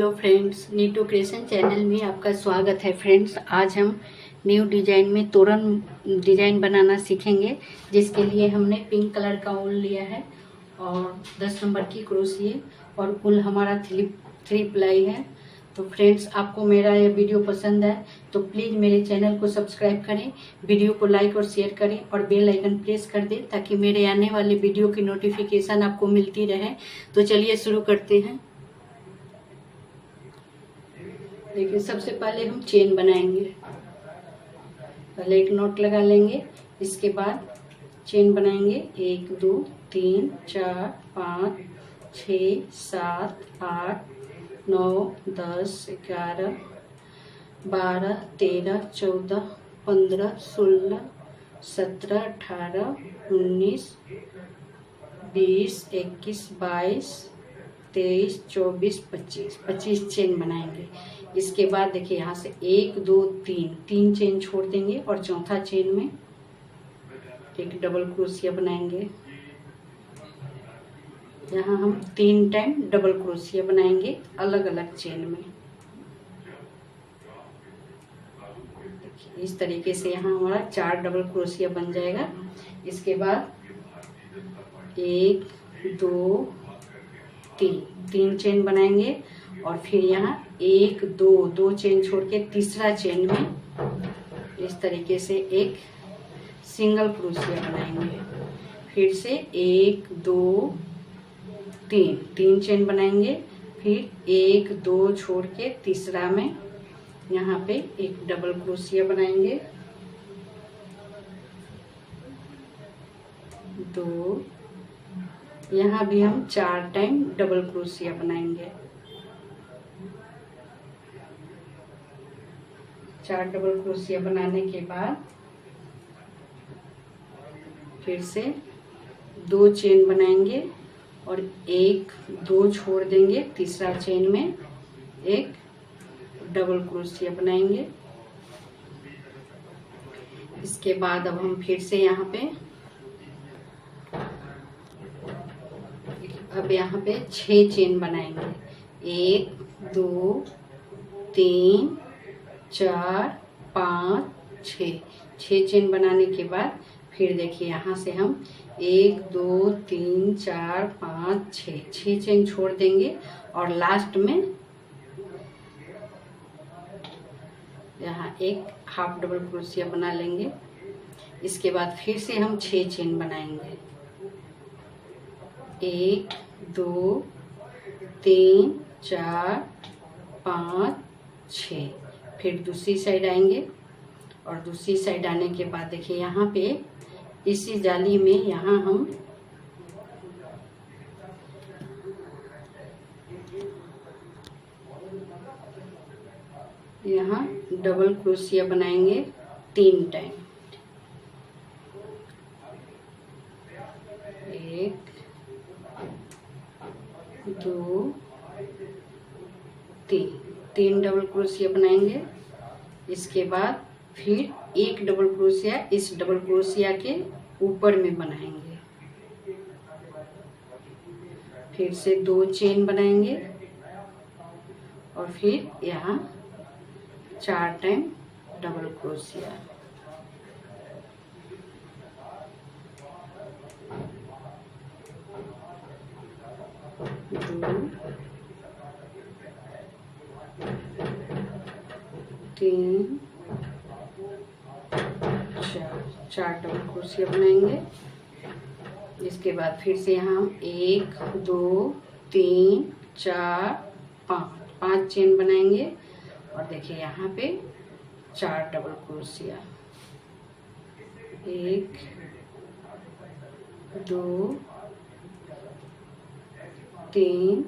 Hello friends, Neetu creation channel में आपका स्वागत है। फ्रेंड्स, आज हम न्यू डिजाइन में तोरण डिजाइन बनाना सीखेंगे, जिसके लिए हमने पिंक कलर का ऊन लिया है और 10 नंबर की क्रोशिये और ऊन हमारा थ्री प्लाई है। तो फ्रेंड्स, आपको मेरा ये वीडियो पसंद है तो प्लीज़ मेरे चैनल को सब्सक्राइब करें, वीडियो को लाइक और शेयर करें और बेल आइकन प्रेस कर दें ताकि मेरे आने वाले वीडियो की नोटिफिकेशन आपको मिलती रहे। तो चलिए शुरू करते हैं। देखिए, सबसे पहले हम चेन बनाएंगे। पहले एक नॉट लगा लेंगे, इसके बाद चेन बनाएंगे 1 2 3 4 5 6 7 8 9 10 11 12 13 14 15 16 17 18 19 20 21 22 23 24 25 चेन बनाएंगे। इसके बाद देखिए, यहाँ से 1 2 3 चेन छोड़ देंगे और चौथा चेन में एक डबल क्रोशिया बनाएंगे। यहाँ हम 3 टाइम डबल क्रोशिया बनाएंगे अलग अलग चेन में। देखिए, इस तरीके से यहाँ हमारा 4 डबल क्रोशिया बन जाएगा। इसके बाद 1 2 3 चेन बनाएंगे और फिर यहाँ 1 2 चेन छोड़ के तीसरा चेन में इस तरीके से एक सिंगल क्रोशिया बनाएंगे। फिर से 1 2 3 चेन बनाएंगे, फिर 1 2 छोड़ के तीसरा में यहाँ पे एक डबल क्रोशिया बनाएंगे। 2, यहाँ भी हम 4 टाइम डबल क्रोशिया बनाएंगे। 4 डबल क्रोशिया बनाने के बाद फिर से 2 चेन बनाएंगे और 1 2 छोड़ देंगे, तीसरा चेन में एक डबल क्रोशिया बनाएंगे। इसके बाद अब हम फिर से यहाँ पे 6 चेन बनाएंगे। 1 2 3 4 5 6 चेन बनाने के बाद फिर देखिए, यहाँ से हम 1 2 3 4 5 6 चेन छोड़ देंगे और लास्ट में यहाँ एक हाफ डबल क्रोशिया बना लेंगे। इसके बाद फिर से हम 6 चेन बनाएंगे। 1 2 3 4 5 6। फिर दूसरी साइड आएंगे और दूसरी साइड आने के बाद देखिए, यहाँ पे इसी जाली में यहाँ हम यहाँ डबल क्रोशिया बनाएंगे 3 टाइम। 1 2 3 डबल क्रोशिया बनाएंगे। इसके बाद फिर एक डबल क्रोशिया इस डबल क्रोशिया के ऊपर में बनाएंगे। फिर से 2 चेन बनाएंगे और फिर यहाँ 4 टाइम डबल क्रोशिया। दो 3 4 डबल क्रोशिया बनाएंगे। इसके बाद फिर से यहाँ हम 1 2 3 4 5 चेन बनाएंगे और देखिए, यहाँ पे 4 डबल क्रोशिया। 1 2 3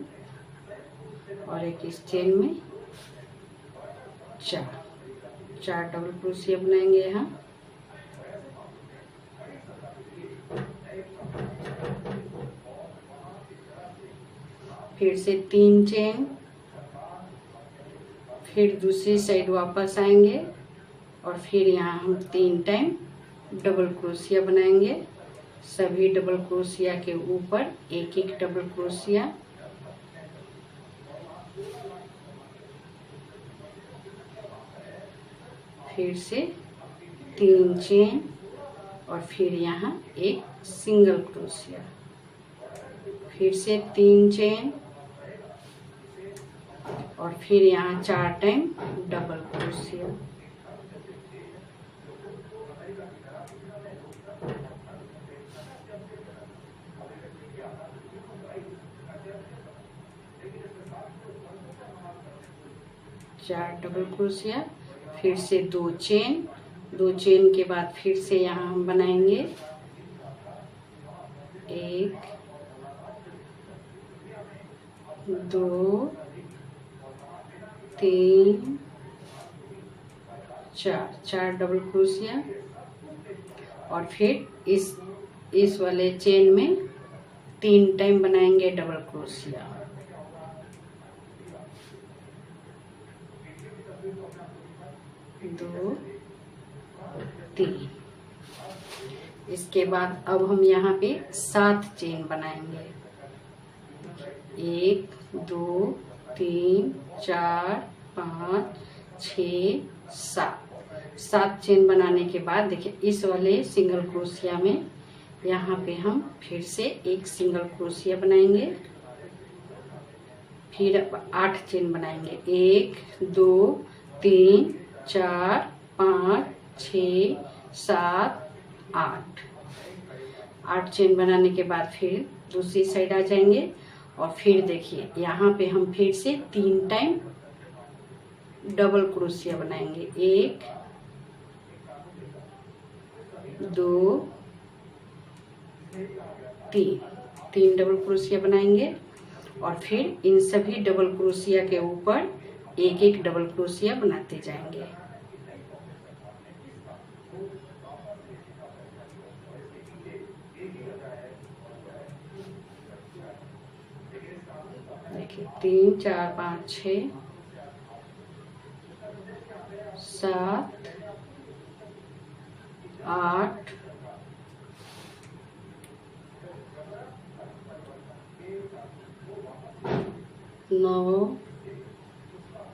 और एक इस चेन में 4 डबल क्रोशिया बनाएंगे यहाँ। फिर से 3 चेन, फिर दूसरी साइड वापस आएंगे और फिर यहाँ हम 3 टाइम डबल क्रोशिया बनाएंगे। सभी डबल क्रोशिया के ऊपर एक एक डबल क्रोशिया। फिर से 3 चेन और फिर यहाँ एक सिंगल क्रोशिया, फिर से 3 चेन और फिर यहाँ 4 टाइम डबल क्रोशिया। चार डबल क्रोशिया, फिर से 2 चेन, 2 चेन के बाद फिर से यहाँ हम बनाएंगे 1 2 3 4, 4 डबल क्रोशिया और फिर इस वाले चेन में 3 टाइम बनाएंगे डबल क्रोशिया। 2 3। इसके बाद अब हम यहाँ पे 7 चेन बनाएंगे। 1 2 3 4 5 6 7 चेन बनाने के बाद देखिए इस वाले सिंगल क्रोशिया में यहाँ पे हम फिर से एक सिंगल क्रोशिया बनाएंगे, फिर 8 चेन बनाएंगे। 1 2 3 4 5 6 7 8 चेन बनाने के बाद फिर दूसरी साइड आ जाएंगे और फिर देखिए यहाँ पे हम फिर से 3 टाइम डबल क्रोशिया बनाएंगे। 1 2 3 डबल क्रोशिया बनाएंगे और फिर इन सभी डबल क्रोशिया के ऊपर एक एक डबल क्रोशिया बनाते जाएंगे। देखिए 3 4 5 6 7 8 9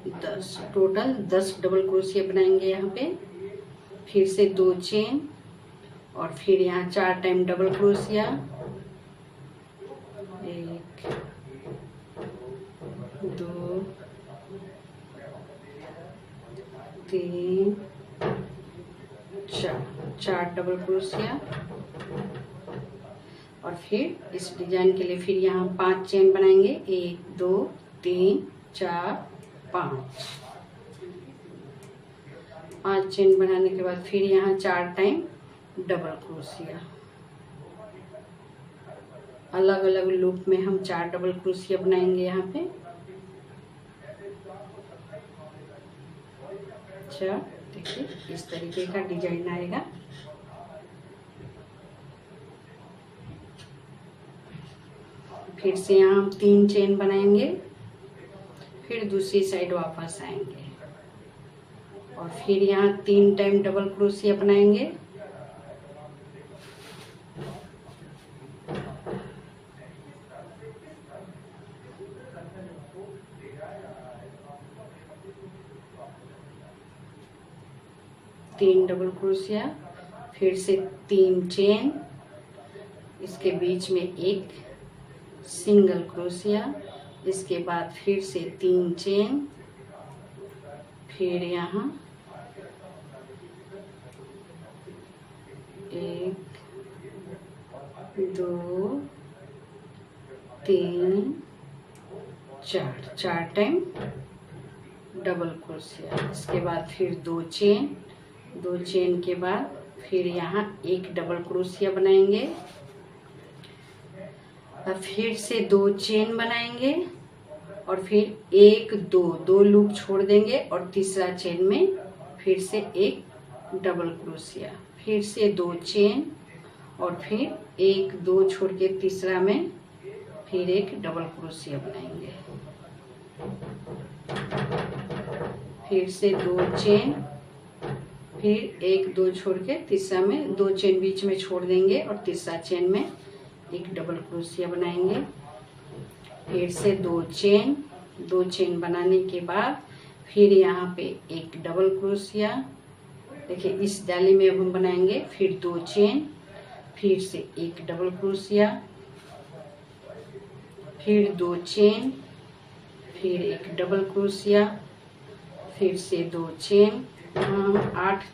10, टोटल 10 डबल क्रोशिया बनाएंगे यहाँ पे। फिर से 2 चेन और फिर यहाँ 4 time double crochet. 1 2 3 4 double crochet और फिर इस डिजाइन के लिए फिर यहाँ 5 चेन बनाएंगे। 1 2 3 4 5 चेन बनाने के बाद फिर यहाँ 4 टाइम डबल क्रोशिया। अलग अलग लूप में हम 4 डबल क्रोशिया बनाएंगे यहाँ पे। अच्छा देखिए इस तरीके का डिजाइन आएगा। फिर से यहाँ हम 3 चेन बनाएंगे, फिर दूसरी साइड वापस आएंगे और फिर यहाँ 3 टाइम डबल क्रोशिया बनाएंगे। तीन डबल क्रोशिया, फिर से 3 चेन, इसके बीच में एक सिंगल क्रोशिया, इसके बाद फिर से 3 चेन, फिर यहाँ 1 2 3 4 टाइम डबल क्रोशिया। इसके बाद फिर 2 चेन, 2 चेन के बाद फिर यहाँ एक डबल क्रोशिया बनाएंगे और फिर से 2 चेन बनाएंगे और फिर 1 2 लूप छोड़ देंगे और तीसरा चेन में फिर से एक डबल क्रोशिया, फिर से 2 चेन और फिर 1 2 छोड़ के तीसरा में फिर एक डबल क्रोशिया बनाएंगे। फिर से 2 चेन, फिर 1 2 छोड़ के तीसरा में 2 चेन बीच में छोड़ देंगे और तीसरा चेन में एक डबल क्रोशिया बनाएंगे। फिर से 2 चेन बनाने के बाद फिर यहाँ पे एक डबल क्रोशिया देखिए इस जाली में अब हम बनाएंगे फिर 2 चेन, फिर से एक डबल क्रोशिया, फिर 2 चेन, फिर एक डबल क्रोशिया, फिर से 2 चेन। हम 8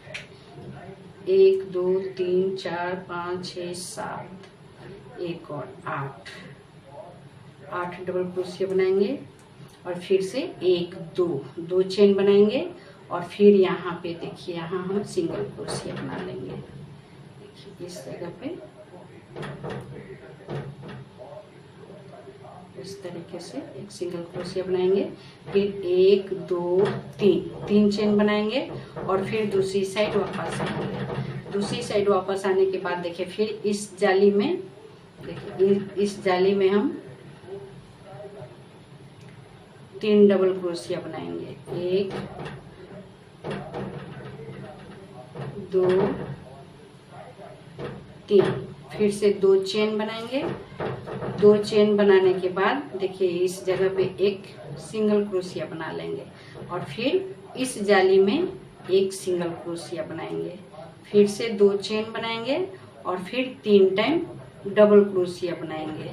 1 2 3 4 5 6 7 एक और 8 डबल क्रोशिया बनाएंगे और फिर से 1 2 चेन बनाएंगे और फिर यहाँ पे देखिए यहाँ हम सिंगल क्रोशिया बना लेंगे। देखिए इस जगह पे इस तरीके से एक सिंगल क्रोशिया बनाएंगे, फिर 1 2 3 चेन बनाएंगे और फिर दूसरी साइड वापस आएंगे। दूसरी साइड वापस आने के बाद देखिए फिर इस जाली में, देखिए इस जाली में हम 3 डबल क्रोशिया बनाएंगे। 1 2 3, फिर से 2 चेन बनाएंगे। 2 चेन बनाने के बाद देखिए इस जगह पे एक सिंगल क्रोशिया बना लेंगे और फिर इस जाली में एक सिंगल क्रोशिया बनाएंगे। फिर से 2 चेन बनाएंगे और फिर 3 टाइम डबल क्रोशिया बनाएंगे।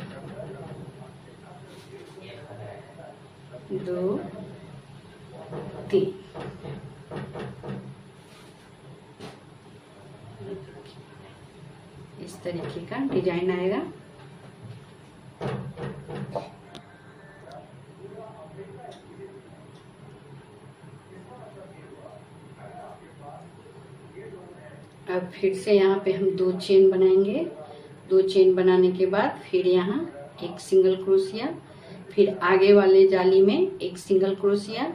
2 3, इस तरीके का डिजाइन आएगा। अब फिर से यहाँ पे हम 2 चेन बनाएंगे। 2 चेन बनाने के बाद फिर यहाँ एक सिंगल क्रोशिया, फिर आगे वाले जाली में एक सिंगल क्रोशिया,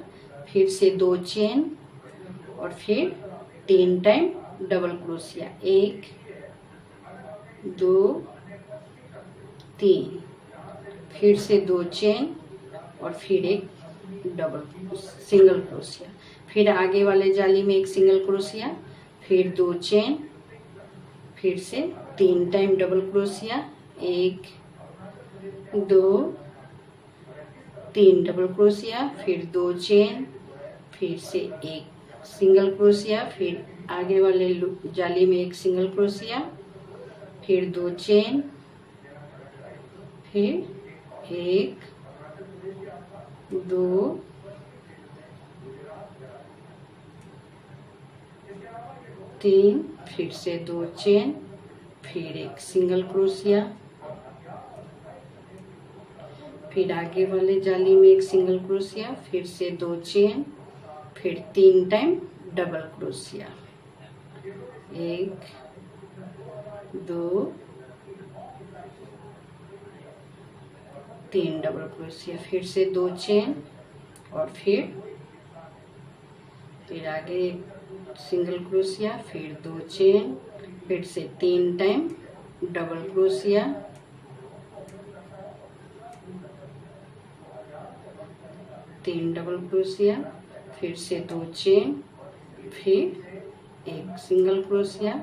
फिर से 2 चेन और फिर 3 टाइम डबल क्रोशिया। 1 2 3, फिर से 2 चेन और फिर एक डबल सिंगल क्रोशिया, फिर आगे वाले जाली में एक सिंगल क्रोशिया, फिर 2 चेन, फिर से 3 time double crochet. 1 2 3 double crochet, फिर 2 चेन, फिर से एक सिंगल क्रोशिया, फिर आगे वाले जाली में एक सिंगल क्रोशिया, फिर 2 चेन, फिर 1 2 3, फिर से 2 चेन, फिर एक सिंगल क्रोशिया, फिर आगे वाले जाली में एक सिंगल क्रोशिया, फिर से 2 चेन, फिर 3 time double crochet. 1 2 3 double crochet, फिर से 2 चेन और फिर आगे सिंगल क्रोशिया, फिर 2 चेन, फिर से 3 टाइम डबल क्रोशिया, तीन डबल क्रोशिया, फिर से 2 चेन, फिर एक सिंगल क्रोशिया,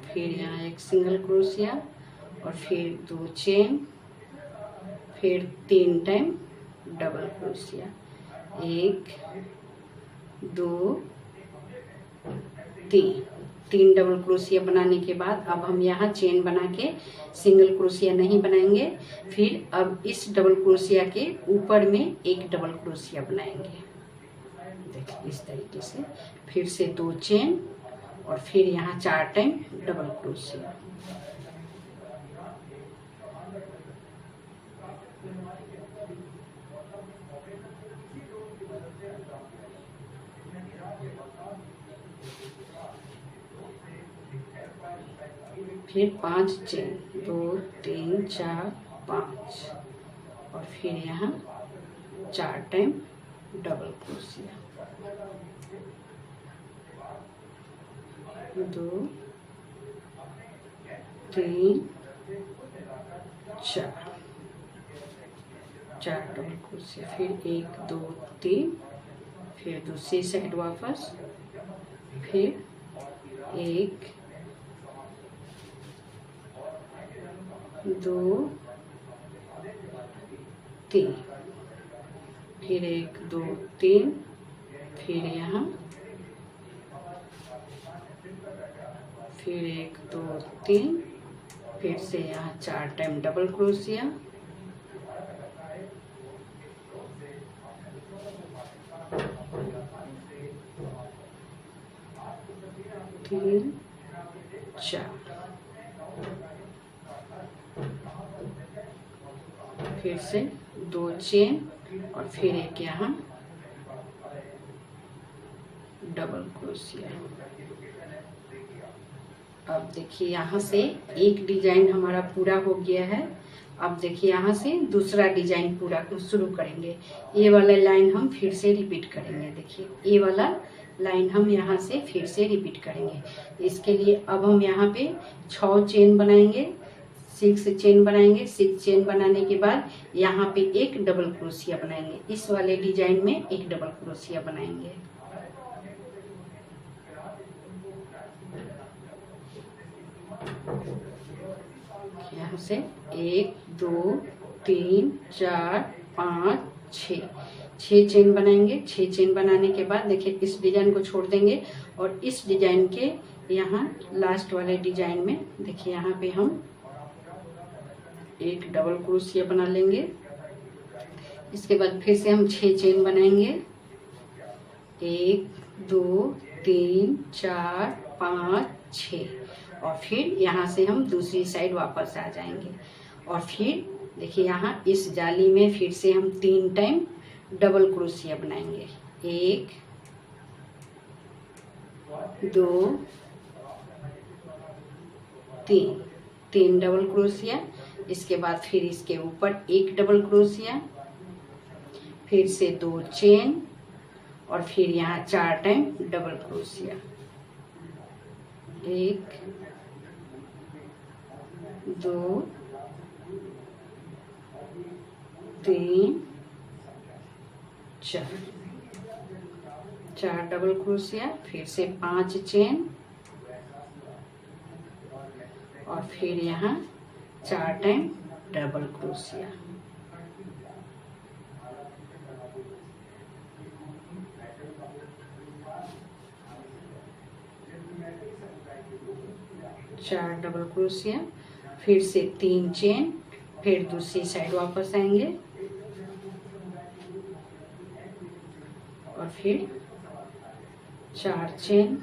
फिर यहाँ एक सिंगल क्रोशिया और फिर 2 चेन, फिर 3 time double crochet. 1 2 3 double crochet बनाने के बाद अब हम यहाँ चेन बना के सिंगल क्रोशिया नहीं बनाएंगे। फिर अब इस डबल क्रोशिया के ऊपर में एक डबल क्रोशिया बनाएंगे। देखिए इस तरीके से, फिर से 2 चेन और फिर यहाँ 4 टाइम डबल क्रोशिया। फिर 5 चेन, 2 3 4 5 और फिर यहाँ 4 time double crochet. 2 3 4 double crochet, फिर 1 2 3, फिर दूसरी साइड वापस, फिर 1 2 3, फिर 1 2 3, फिर यहाँ फिर 1 2 3, फिर से यहाँ 4 टाइम डबल क्रोशिया, तीन 4, फिर से 2 चेन और फिर एक यहाँ डबल क्रोशिया। अब देखिए यहाँ से एक डिजाइन हमारा पूरा हो गया है। अब देखिए यहाँ से दूसरा डिजाइन पूरा शुरू करेंगे। ये वाला लाइन हम फिर से रिपीट करेंगे। देखिए ये वाला लाइन हम यहाँ से फिर से रिपीट करेंगे। इसके लिए अब हम यहाँ पे 6 चेन बनाएंगे, 6 चेन बनाएंगे। 6 चेन बनाने के बाद यहाँ पे एक डबल क्रोशिया बनाएंगे। इस वाले डिजाइन में एक डबल क्रोशिया बनाएंगे। यहाँ से 1 2 3 4 5 6 चेन बनाएंगे। 6 चेन बनाने के बाद देखिए इस डिजाइन को छोड़ देंगे और इस डिजाइन के यहाँ लास्ट वाले डिजाइन में देखिए यहाँ पे हम एक डबल क्रोशिया बना लेंगे। इसके बाद फिर से हम 6 चेन बनाएंगे। 1 2 3 4 5 6 और फिर यहाँ से हम दूसरी साइड वापस आ जाएंगे। और फिर देखिए यहाँ इस जाली में फिर से हम 3 टाइम डबल क्रोशिया बनाएंगे। 1 2 3 डबल क्रोशिया। इसके बाद फिर इसके ऊपर एक डबल क्रोशिया, फिर से 2 चेन और फिर यहाँ 4 time double crochet. 1 2 3 4 double crochet, फिर से 5 चेन और फिर यहाँ 4 टाइम डबल क्रोशिया। चार डबल क्रोशिया, फिर से 3 चेन, फिर दूसरी साइड वापस आएंगे और फिर 4 चेन,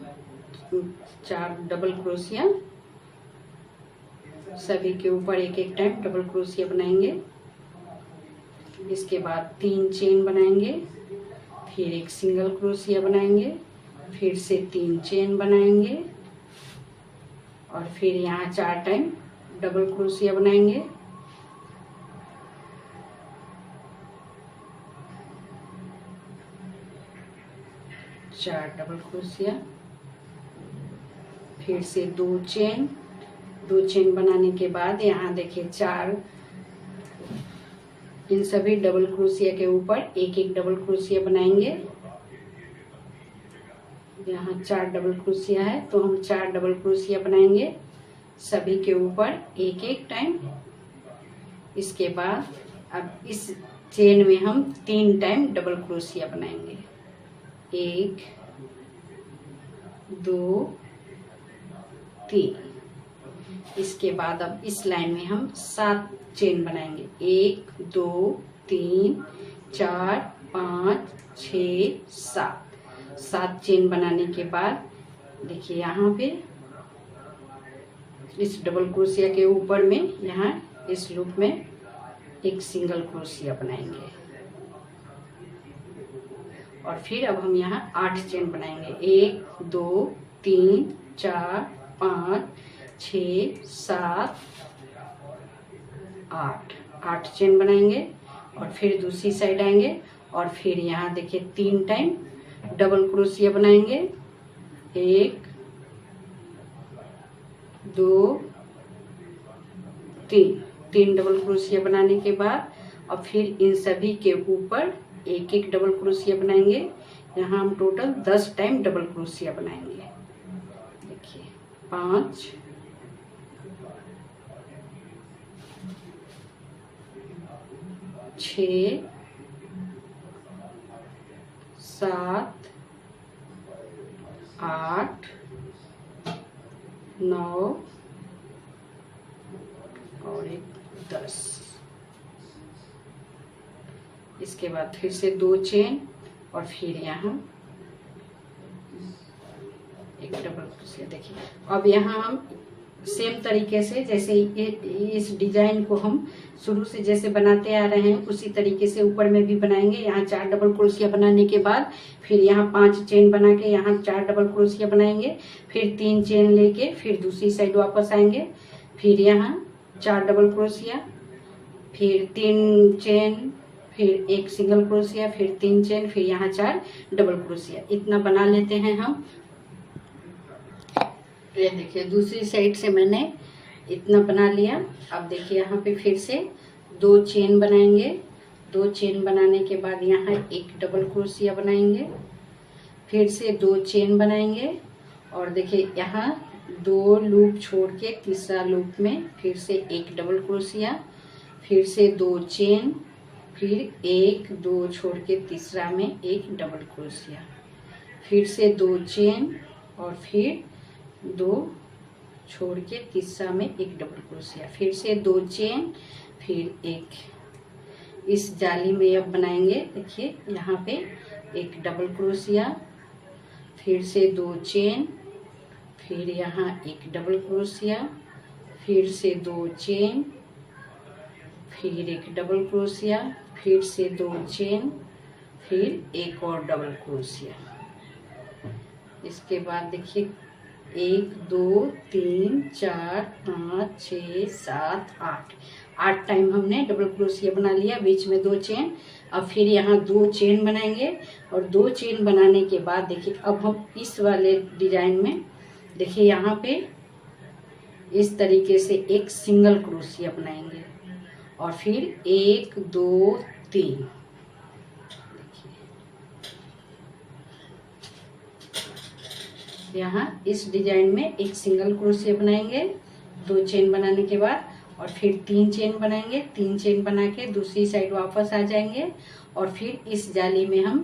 4 डबल क्रोशिया, सभी के ऊपर एक एक टाइम डबल क्रोशिया बनाएंगे। इसके बाद 3 चेन बनाएंगे, फिर एक सिंगल क्रोशिया बनाएंगे, फिर से 3 चेन बनाएंगे और फिर यहाँ 4 टाइम डबल क्रोशिया बनाएंगे। चार डबल क्रोशिया, फिर से 2 चेन बनाने के बाद यहाँ देखिए 4, इन सभी डबल क्रोशिया के ऊपर एक एक डबल क्रोशिया बनाएंगे। यहाँ 4 डबल क्रोशिया है तो हम 4 डबल क्रोशिया बनाएंगे सभी के ऊपर एक एक टाइम। इसके बाद अब इस चेन में हम 3 टाइम डबल क्रोशिया बनाएंगे। 1 2 3। इसके बाद अब इस लाइन में हम 7 चेन बनाएंगे। 1 2 3 4 5 6 7 चेन बनाने के बाद देखिए यहाँ पे इस डबल क्रोशिया के ऊपर में यहाँ इस लूप में एक सिंगल क्रोशिया बनाएंगे और फिर अब हम यहाँ 8 चेन बनाएंगे। 1 2 3 4 5 6 7 8 चेन बनाएंगे और फिर दूसरी साइड आएंगे और फिर यहाँ देखिए 3 टाइम डबल क्रोशिया बनाएंगे। 1 2 3 डबल क्रोशिया बनाने के बाद अब फिर इन सभी के ऊपर एक एक डबल क्रोशिया बनाएंगे। यहाँ हम टोटल 10 टाइम डबल क्रोशिया बनाएंगे। देखिए 5 6 7 8 9 और एक 10। इसके बाद फिर से 2 चेन और फिर यहाँ एक डबल क्रोशिया। देखिए अब यहाँ हम सेम तरीके से जैसे इस डिजाइन को हम शुरू से जैसे बनाते आ रहे हैं उसी तरीके से ऊपर में भी बनाएंगे। यहाँ 4 डबल क्रोशिया बनाने के बाद फिर यहाँ 5 चेन बना के यहाँ 4 डबल क्रोशिया बनाएंगे, फिर 3 चेन लेके फिर दूसरी साइड वापस आएंगे, फिर यहाँ 4 डबल क्रोशिया, फिर 3 चेन, फिर एक सिंगल क्रोशिया, फिर 3 चेन, फिर यहाँ 4 डबल क्रोशिया। इतना बना लेते हैं हम। ये देखिए दूसरी साइड से मैंने इतना बना लिया। अब देखिए यहाँ पे फिर से 2 चेन बनाएंगे। 2 चेन बनाने के बाद यहाँ एक डबल क्रोशिया बनाएंगे, फिर से 2 चेन बनाएंगे और देखिए यहाँ 2 लूप छोड़ के तीसरा लूप में फिर से एक डबल क्रोशिया, फिर से 2 चेन, फिर 1 2 छोड़ के तीसरा में एक डबल क्रोशिया, फिर से 2 चेन और फिर 2 छोड़ के तीसरा में एक डबल क्रोशिया, फिर से 2 चेन, फिर एक। इस जाली में अब बनाएंगे। देखिए यहाँ पे एक डबल क्रोशिया, फिर से 2 चेन, फिर यहाँ एक डबल क्रोशिया, फिर से 2 चेन, फिर एक डबल क्रोशिया, फिर से 2 चेन, फिर एक और डबल क्रोशिया। इसके बाद देखिए 1 2 3 4 5 6 7 8 टाइम हमने डबल क्रोशिया बना लिया, बीच में 2 चेन। अब फिर यहाँ 2 चेन बनाएंगे और 2 चेन बनाने के बाद देखिए अब हम इस वाले डिजाइन में देखिए यहाँ पे इस तरीके से एक सिंगल क्रोशिया बनाएंगे और फिर 1 2 3। यहाँ इस डिजाइन में एक सिंगल क्रोशिया बनाएंगे 2 चेन बनाने के बाद और फिर 3 चेन बनाएंगे। 3 चेन बना के दूसरी साइड वापस आ जाएंगे और फिर इस जाली में हम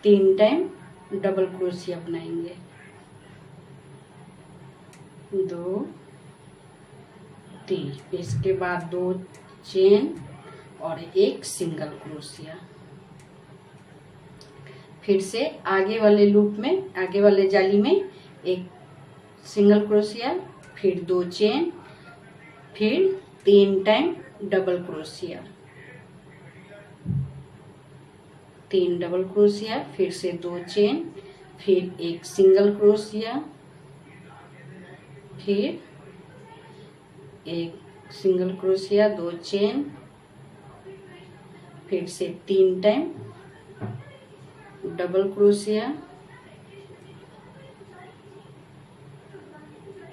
3 टाइम डबल क्रोशिया बनाएंगे। 2 3, इसके बाद 2 चेन और एक सिंगल क्रोशिया। फिर से आगे वाले लूप में आगे वाले जाली में एक सिंगल क्रोशिया, फिर 2 चेन, फिर 3 time double crochet, 3 double crochet, फिर से 2 चेन, फिर एक सिंगल क्रोशिया, फिर एक सिंगल क्रोशिया, 2 चेन, फिर से 3 time double crochet,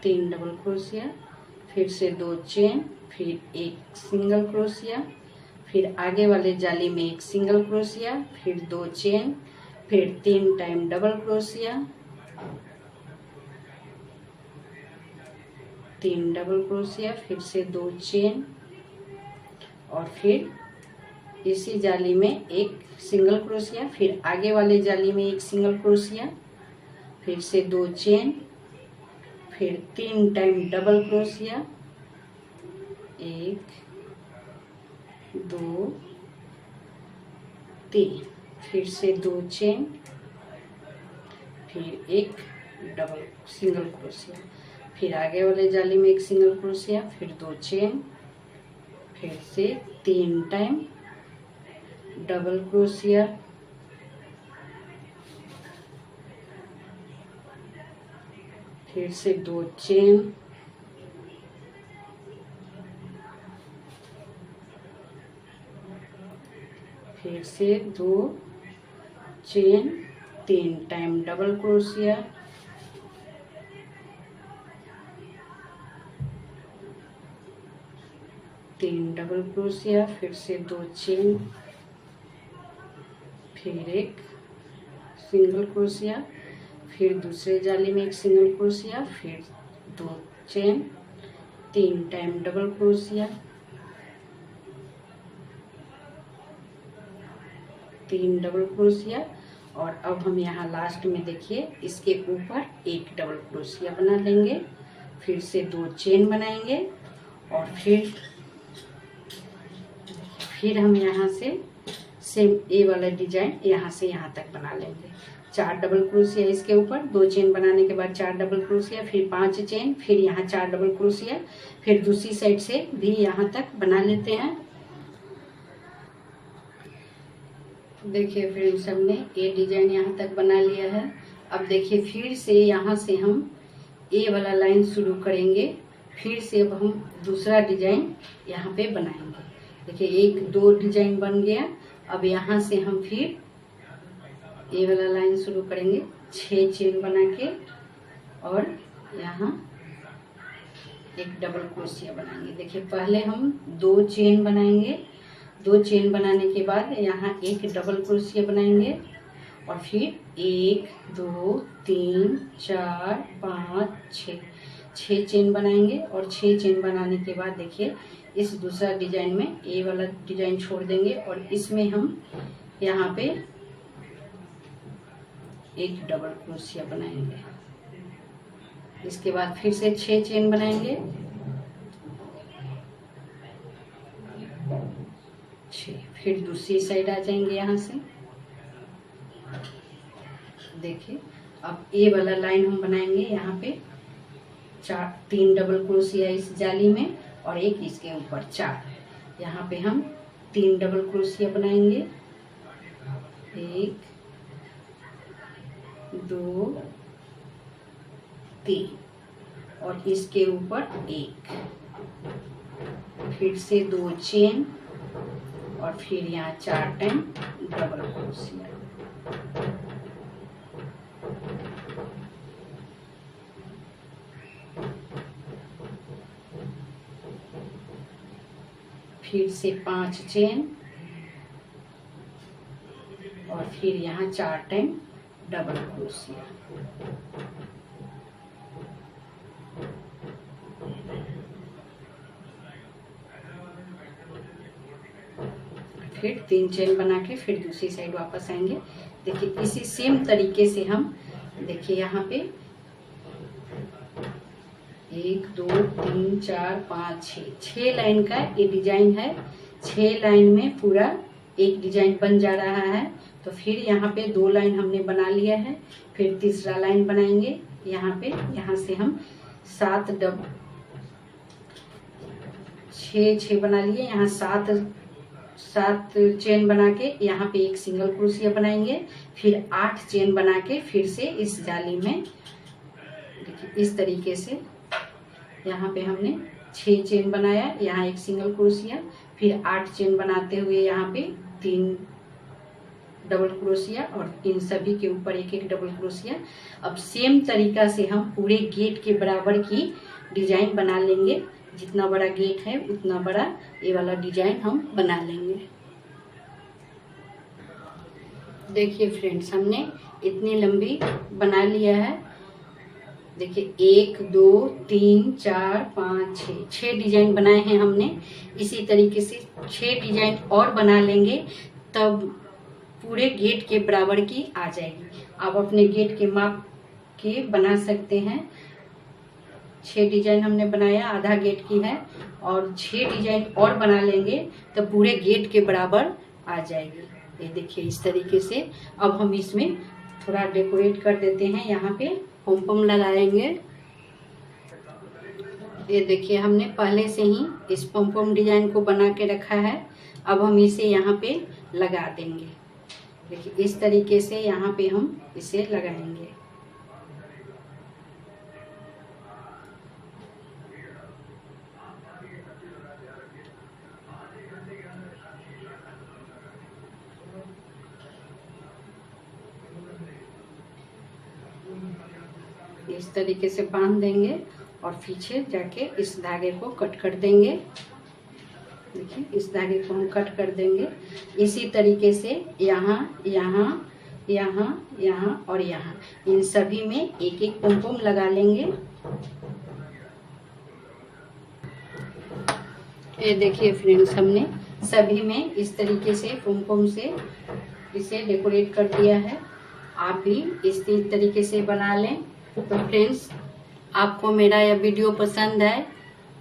3 double crochet, फिर से 2 चेन, फिर एक सिंगल क्रोशिया, फिर आगे वाले जाली में एक सिंगल क्रोशिया, फिर 2 चेन, फिर 3 time double crochet, 3 double crochet, फिर से 2 चेन और फिर इसी जाली में एक सिंगल क्रोशिया, फिर आगे वाले जाली में एक सिंगल क्रोशिया, फिर से 2 चेन, फिर 3 टाइम डबल क्रोशिया, 1 2 3, फिर से 2 चेन, फिर एक डबल सिंगल क्रोशिया, फिर आगे वाले जाली में एक सिंगल क्रोशिया, फिर 2 चेन, फिर से 3 टाइम डबल क्रोशिया, फिर से 2 चेन, फिर से 2 चेन, 3 टाइम डबल क्रोशिया, तीन डबल क्रोशिया, फिर से 2 चेन, फिर एक सिंगल क्रोशिया, फिर दूसरे जाली में एक सिंगल क्रोशिया, फिर 2 chain, 3 time double crochet, 3 double crochet. और अब हम यहाँ लास्ट में देखिए इसके ऊपर एक डबल क्रोशिया बना लेंगे फिर से 2 चेन बनाएंगे और फिर हम यहाँ से सेम ए वाला डिजाइन यहाँ से यहाँ तक बना लेंगे। 4 डबल क्रोशिया इसके ऊपर, 2 चेन बनाने के बाद 4 डबल क्रोशिया, फिर 5 चेन, फिर यहाँ 4 डबल क्रोशिया, फिर दूसरी साइड से भी यहाँ तक बना लेते हैं। देखिए फ्रेंड्स, हमने ये डिजाइन यहाँ तक बना लिया है। अब देखिए फिर से यहाँ से हम ए वाला लाइन शुरू करेंगे। फिर से अब हम दूसरा डिजाइन यहाँ पे बनाएंगे। देखिए 1 2 डिजाइन बन गया। अब यहाँ से हम फिर ए वाला लाइन शुरू करेंगे 6 चेन बना के और यहाँ एक डबल क्रोशिया बनाएंगे। देखिए पहले हम 2 चेन बनाएंगे, 2 चेन बनाने के बाद यहाँ एक डबल क्रोशिया बनाएंगे और फिर 1 2 3 4 5 6 चेन बनाएंगे और 6 चेन बनाने के बाद देखिए इस दूसरा डिजाइन में ए वाला डिजाइन छोड़ देंगे और इसमें हम यहाँ पे एक डबल क्रोशिया बनाएंगे। इसके बाद फिर से 6 चेन बनाएंगे, 6। फिर दूसरी साइड आ जाएंगे यहाँ से। देखिए अब ए वाला लाइन हम बनाएंगे यहाँ पे 3 डबल क्रोशिया इस जाली में और एक इसके ऊपर 4। यहाँ पे हम 3 डबल क्रोशिया बनाएंगे, 1 2 3 और इसके ऊपर 1। फिर से 2 चेन और फिर यहाँ 4 टाइम डबल क्रोशिया। फिर से 5 चेन और फिर यहाँ 4 टाइम डबल क्रोशिया। फिर 3 चेन बना के फिर दूसरी साइड वापस आएंगे। देखिए इसी सेम तरीके से हम देखिए यहाँ पे 1 2 3 4 5 6 लाइन का ये डिजाइन है। 6 लाइन में पूरा एक डिजाइन बन जा रहा है। तो फिर यहाँ पे 2 लाइन हमने बना लिया है। फिर तीसरा लाइन बनाएंगे यहाँ पे। यहाँ से हम 7 6 बना लिए। यहाँ 7 चेन बना के यहाँ पे एक सिंगल क्रोशिया बनाएंगे। फिर 8 चेन बना के फिर से इस जाली में देखिए इस तरीके से यहाँ पे हमने 6 चेन बनाया, यहाँ एक सिंगल क्रोशिया, फिर 8 चेन बनाते हुए यहाँ पे 3 डबल क्रोशिया और इन सभी के ऊपर एक एक डबल क्रोशिया। अब सेम तरीका से हम पूरे गेट के बराबर की डिजाइन बना लेंगे। जितना बड़ा गेट है उतना बड़ा ये वाला डिजाइन हम बना लेंगे। देखिए फ्रेंड्स, हमने इतनी लंबी बना लिया है। देखिए 1 2 3 4 5 6 डिजाइन बनाए हैं हमने। इसी तरीके से 6 डिजाइन और बना लेंगे, तब पूरे गेट के बराबर की आ जाएगी। आप अपने गेट के माप के बना सकते हैं। 6 डिजाइन हमने बनाया, आधा गेट की है, और 6 डिजाइन और बना लेंगे तो पूरे गेट के बराबर आ जाएगी। ये देखिए इस तरीके से। अब हम इसमें थोड़ा डेकोरेट कर देते हैं। यहाँ पे पॉम लगाएंगे। ये देखिए हमने पहले से ही इस पॉम डिजाइन को बना के रखा है। अब हम इसे यहाँ पे लगा देंगे। देखिए इस तरीके से यहाँ पे हम इसे लगाएंगे। इस तरीके से बांध देंगे और पीछे जाके इस धागे को कट कर देंगे। देखिए इस धागे को हम कट कर देंगे। इसी तरीके से यहाँ यहाँ यहाँ यहाँ और यहाँ इन सभी में एक एक पॉम लगा लेंगे। ये देखिए फ्रेंड्स, हमने सभी में इस तरीके से पॉम से इसे डेकोरेट कर दिया है। आप भी इस तरीके से बना लें। तो फ्रेंड्स, आपको मेरा यह वीडियो पसंद आए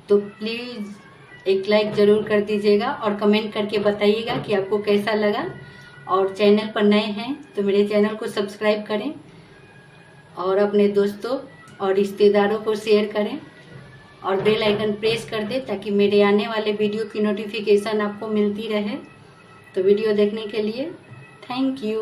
तो प्लीज़ एक लाइक ज़रूर कर दीजिएगा और कमेंट करके बताइएगा कि आपको कैसा लगा। और चैनल पर नए हैं तो मेरे चैनल को सब्सक्राइब करें और अपने दोस्तों और रिश्तेदारों को शेयर करें और बेल आइकन प्रेस कर दें ताकि मेरे आने वाले वीडियो की नोटिफिकेशन आपको मिलती रहे। तो वीडियो देखने के लिए थैंक यू।